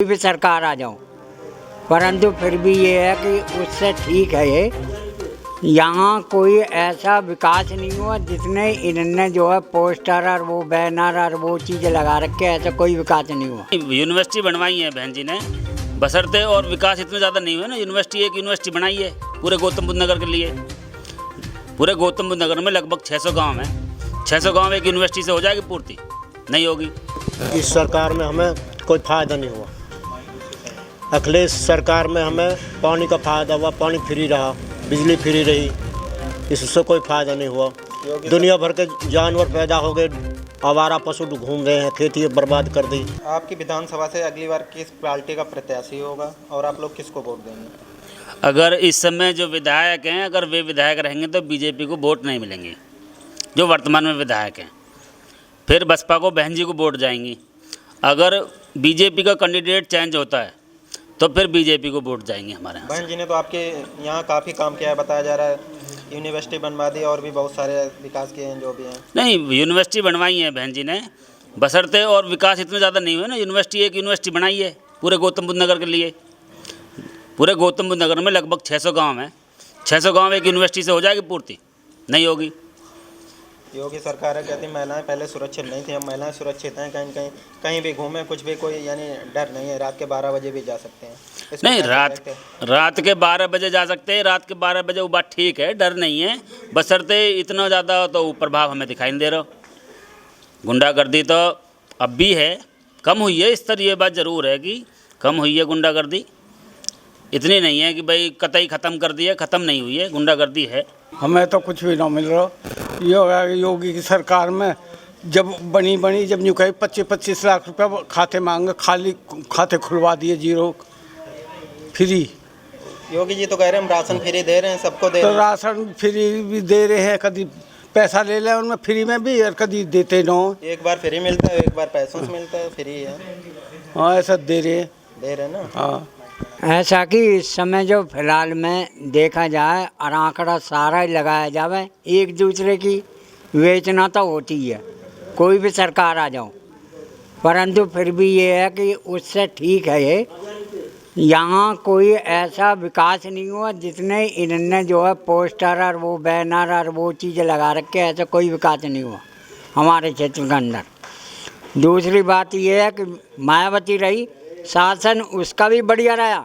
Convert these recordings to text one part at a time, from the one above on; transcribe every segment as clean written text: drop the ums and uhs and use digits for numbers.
कोई भी सरकार आ जाओ, परंतु फिर भी ये है कि उससे ठीक है ये, यहाँ कोई ऐसा विकास नहीं हुआ जितने इन्होंने जो है पोस्टर और वो बैनर और वो चीज़ें लगा रखे, ऐसा कोई विकास नहीं हुआ। यूनिवर्सिटी बनवाई है बहन जी ने, बशर्ते और विकास इतना ज़्यादा नहीं हुआ ना। यूनिवर्सिटी एक यूनिवर्सिटी बनाई है पूरे गौतम बुद्ध नगर के लिए। पूरे गौतम बुद्ध नगर में लगभग 600 गांव हैं। 600 गांव एक यूनिवर्सिटी से हो जाएगी पूर्ति? नहीं होगी। इस सरकार में हमें कोई फ़ायदा नहीं हुआ। अखिलेश सरकार में हमें पानी का फ़ायदा हुआ, पानी फ्री रहा, बिजली फ्री रही, इससे कोई फ़ायदा नहीं हुआ। दुनिया भर के जानवर पैदा हो गए, आवारा पशु घूम रहे हैं, खेती बर्बाद कर दी। आपकी विधानसभा से अगली बार किस पार्टी का प्रत्याशी होगा और आप लोग किसको वोट देंगे? अगर इस समय जो विधायक हैं, अगर वे विधायक रहेंगे तो बीजेपी को वोट नहीं मिलेंगे, जो वर्तमान में विधायक हैं। फिर बसपा को, बहन जी को वोट जाएंगी। अगर बीजेपी का कैंडिडेट चेंज होता है तो फिर बीजेपी को वोट जाएंगे हमारे यहाँ। बहन जी ने तो आपके यहाँ काफ़ी काम किया है, बताया जा रहा है, यूनिवर्सिटी बनवा दी और भी बहुत सारे विकास किए हैं जो भी हैं। नहीं, यूनिवर्सिटी बनवाई है बहन जी ने, बशर्ते और विकास इतना ज़्यादा नहीं हुआ ना। यूनिवर्सिटी एक यूनिवर्सिटी बनाई है पूरे गौतम बुद्ध नगर के लिए। पूरे गौतम बुद्ध नगर में लगभग 600 गांव हैं। 600 गांव एक यूनिवर्सिटी से हो जाएगी पूर्ति? नहीं होगी। योगी सरकार है कहती महिलाएं पहले सुरक्षित नहीं थी, अब महिलाएं सुरक्षित हैं। कहीं भी घूमें, कुछ भी, कोई यानी डर नहीं है। रात के 12 बजे भी जा सकते हैं। नहीं, रात के 12 बजे जा सकते हैं। रात के 12 बजे वो बात ठीक है, डर नहीं है, बशर्ते इतना ज़्यादा तो प्रभाव हमें दिखाई नहीं दे रहा। गुंडागर्दी तो अब भी है, कम हुई है स्तर, ये बात ज़रूर है कि कम हुई है गुंडागर्दी। इतनी नहीं है कि भाई कतई ख़त्म कर दिया, ख़त्म नहीं हुई है, गुंडागर्दी है। हमें तो कुछ भी ना मिल रहा। योगी की सरकार में जब बनी जब न्यू कही 25-25 लाख रुपया खाते मांगे, खाली खाते खुलवा दिए, जीरो फ्री। योगी जी तो कह रहे हैं हम राशन फ्री दे रहे हैं, सबको दे तो रहे हैं। राशन फ्री भी दे रहे हैं, कभी पैसा ले लें उनमें फ्री में भी और कभी देते न हो। एक बार फ्री मिलता है, एक बार पैसों से मिलता है, फ्री है। हाँ, ऐसा दे रहे ना। हाँ, ऐसा कि इस समय जो फिलहाल में देखा जाए और आंकड़ा सारा ही लगाया जाए, एक दूसरे की विवेचना तो होती है, कोई भी सरकार आ जाओ, परंतु फिर भी ये है कि उससे ठीक है ये, यहाँ कोई ऐसा विकास नहीं हुआ जितने इन्होंने जो है पोस्टर और वो बैनर और वो चीज़ें लगा रखे, ऐसा कोई विकास नहीं हुआ हमारे क्षेत्र के अंदर। दूसरी बात ये है कि मायावती रही, शासन उसका भी बढ़िया रहा,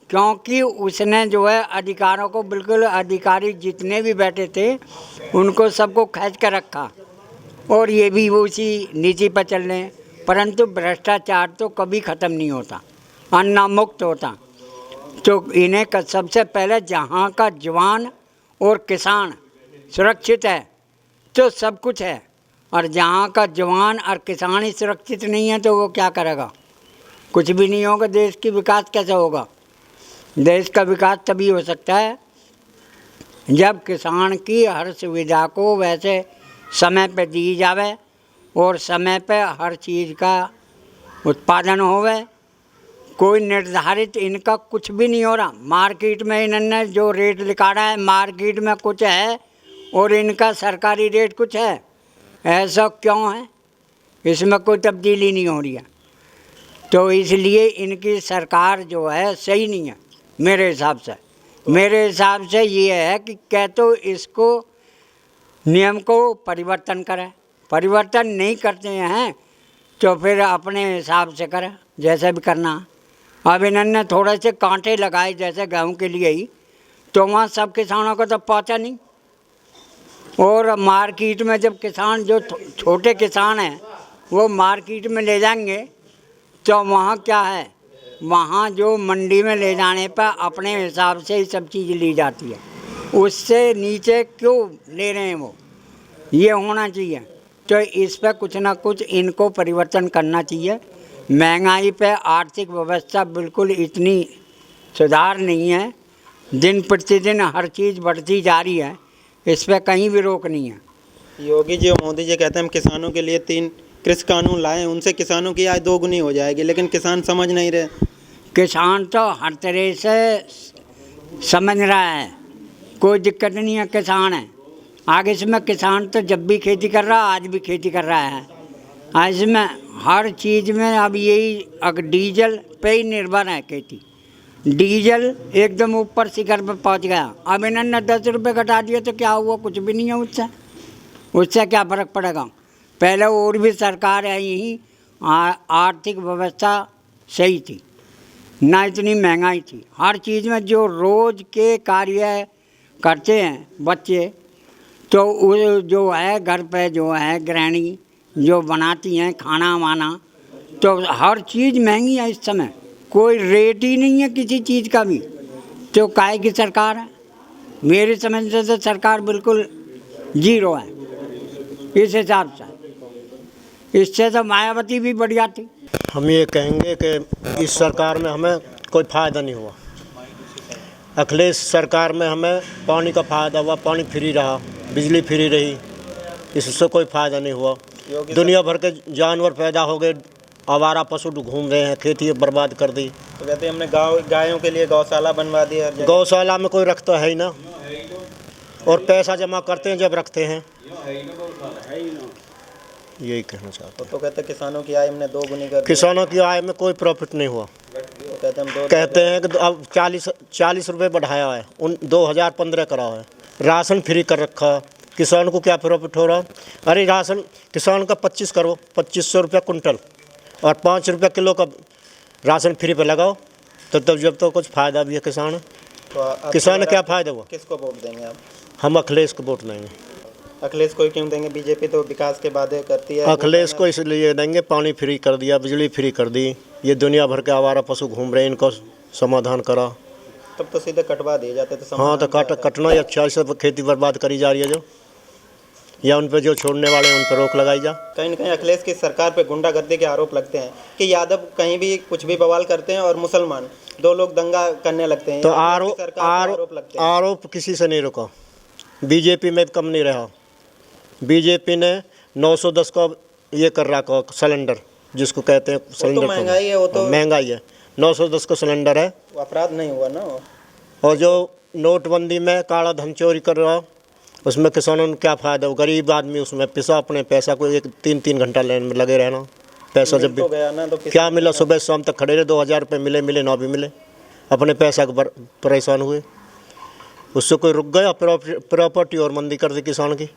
क्योंकि उसने जो है अधिकारों को बिल्कुल, अधिकारी जितने भी बैठे थे उनको सबको खींच कर रखा, और ये भी उसी नीति पर चल रहे हैं। परंतु भ्रष्टाचार तो कभी ख़त्म नहीं होता, अन्ना मुक्त होता। तो इन्हें सबसे पहले जहाँ का जवान और किसान सुरक्षित है तो सब कुछ है, और जहाँ का जवान और किसान ही सुरक्षित नहीं है तो वो क्या करेगा? कुछ भी नहीं होगा। देश की विकास कैसे होगा? देश का विकास तभी हो सकता है जब किसान की हर सुविधा को वैसे समय पे दी जावे और समय पे हर चीज़ का उत्पादन होवे। कोई निर्धारित इनका कुछ भी नहीं हो रहा। मार्केट में इन्होंने जो रेट निकाला है, मार्केट में कुछ है और इनका सरकारी रेट कुछ है। ऐसा क्यों है? इसमें कोई तब्दीली नहीं हो रही है, तो इसलिए इनकी सरकार जो है सही नहीं है मेरे हिसाब से। मेरे हिसाब से ये है कि क्या तो इसको नियम को परिवर्तन करें, परिवर्तन नहीं करते हैं तो फिर अपने हिसाब से करें जैसे भी करना। अब इन्होंने थोड़े से कांटे लगाए जैसे गेहूँ के लिए ही, तो वहाँ सब किसानों को तो पहुँचा नहीं। और मार्केट में जब किसान जो छोटे किसान हैं वो मार्केट में ले जाएंगे तो वहाँ क्या है, वहाँ जो मंडी में ले जाने पर अपने हिसाब से ही सब चीज़ ली जाती है, उससे नीचे क्यों ले रहे हैं वो? ये होना चाहिए। तो इस पर कुछ ना कुछ इनको परिवर्तन करना चाहिए। महंगाई पे आर्थिक व्यवस्था बिल्कुल इतनी सुधार नहीं है, दिन प्रतिदिन हर चीज़ बढ़ती जा रही है, इस पर कहीं भी रोक नहीं है। योगी जी और मोदी जी कहते हैं हम किसानों के लिए 3 कृषि कानून लाएं, उनसे किसानों की आय 2 गुनी हो जाएगी, लेकिन किसान समझ नहीं रहे। किसान तो हर तरह से समझ रहा है, कोई दिक्कत नहीं है, किसान है आगे से। मैं किसान तो जब भी खेती कर रहा, आज भी खेती कर रहा है, इसमें हर चीज़ में अब यही अगर डीजल पे ही निर्भर है खेती। डीजल एकदम ऊपर शिखर पे पहुंच गया। अब इन्होंने 10 रुपये घटा दिया तो क्या हुआ? कुछ भी नहीं है उससे। उससे क्या फ़र्क पड़ेगा? पहले और भी सरकार है, यही आर्थिक व्यवस्था सही थी, ना इतनी महंगाई थी। हर चीज़ में जो रोज़ के कार्य करते हैं बच्चे, तो वो जो है घर पे जो है गृहिणी जो बनाती हैं खाना वाना, तो हर चीज़ महंगी है इस समय। कोई रेट ही नहीं है किसी चीज़ का भी। तो काहे की सरकार है? मेरे समझ से तो सरकार बिल्कुल जीरो है इस हिसाब से। इससे तो मायावती भी बढ़िया थी। हम ये कहेंगे कि इस सरकार में हमें कोई फ़ायदा नहीं हुआ। अखिलेश सरकार में हमें पानी का फ़ायदा हुआ, पानी फ्री रहा, बिजली फ्री रही, इससे कोई फ़ायदा नहीं हुआ। दुनिया भर के जानवर पैदा हो गए, आवारा पशु घूम रहे हैं, खेती बर्बाद कर दी। तो कहते हैं हमने गायों के लिए गौशाला बनवा दी हर जगह। गौशाला में कोई रखता है ही ना, और पैसा जमा करते हैं जब रखते हैं। यही कहना चाहता हूँ। तो कहते हैं किसानों की आय हमने 2 गुनी कर दी। किसानों की आय में कोई प्रॉफिट नहीं हुआ। तो कहते हैं कि अब 40 रुपये बढ़ाया है, उन 2015 करा है। राशन फ्री कर रखा, किसान को क्या प्रॉफिट हो रहा? अरे राशन किसान का 25 करो, 2500 रुपया कुंटल, और 5 रुपया किलो का राशन फ्री पे लगाओ, तो तब जब तो कुछ फ़ायदा भी है किसान। तो किसान ने क्या फ़ायदा हुआ? किसको वोट देंगे आप? हम अखिलेश को वोट देंगे। अखिलेश को क्यों देंगे? बीजेपी तो विकास के वादे करती है। अखिलेश को इसलिए देंगे, पानी फ्री कर दिया, बिजली फ्री कर दी, ये दुनिया भर के आवारा पशु घूम रहे हैं, इनको समाधान करा। तब तो सीधे कटवा दिए जाते तो हाँ, तो कटना ही अच्छा। इससे खेती बर्बाद करी जा रही है जो, या उन पर जो छोड़ने वाले हैं उन पर रोक लगाई जा। कहीं न कहीं अखिलेश की सरकार पे गुंडागर्दी के आरोप लगते हैं कि यादव कहीं भी कुछ भी बवाल करते हैं और मुसलमान 2 लोग दंगा करने लगते हैं। तो आरोप किसी से नहीं रुका। बीजेपी में कम नहीं रहा। बीजेपी ने 910 का ये कर रखा सिलेंडर, जिसको कहते हैं सिलेंडर। महंगाई है, वो तो महंगाई है। 910 का सिलेंडर है, अपराध नहीं हुआ ना। और जो नोटबंदी में काला धन चोरी कर रहा, उसमें किसानों को क्या फ़ायदा हो? गरीब आदमी उसमें पिसा अपने पैसा को 3-3 घंटा लाइन में लगे रहना। पैसा जब भी तो गया ना, तो क्या मिला? सुबह शाम तक खड़े रहे, 2000 रुपये मिले ना भी मिले, अपने पैसा को परेशान हुए। उससे कोई रुक गया? प्रॉपर्टी और मंदी कर दी किसान की।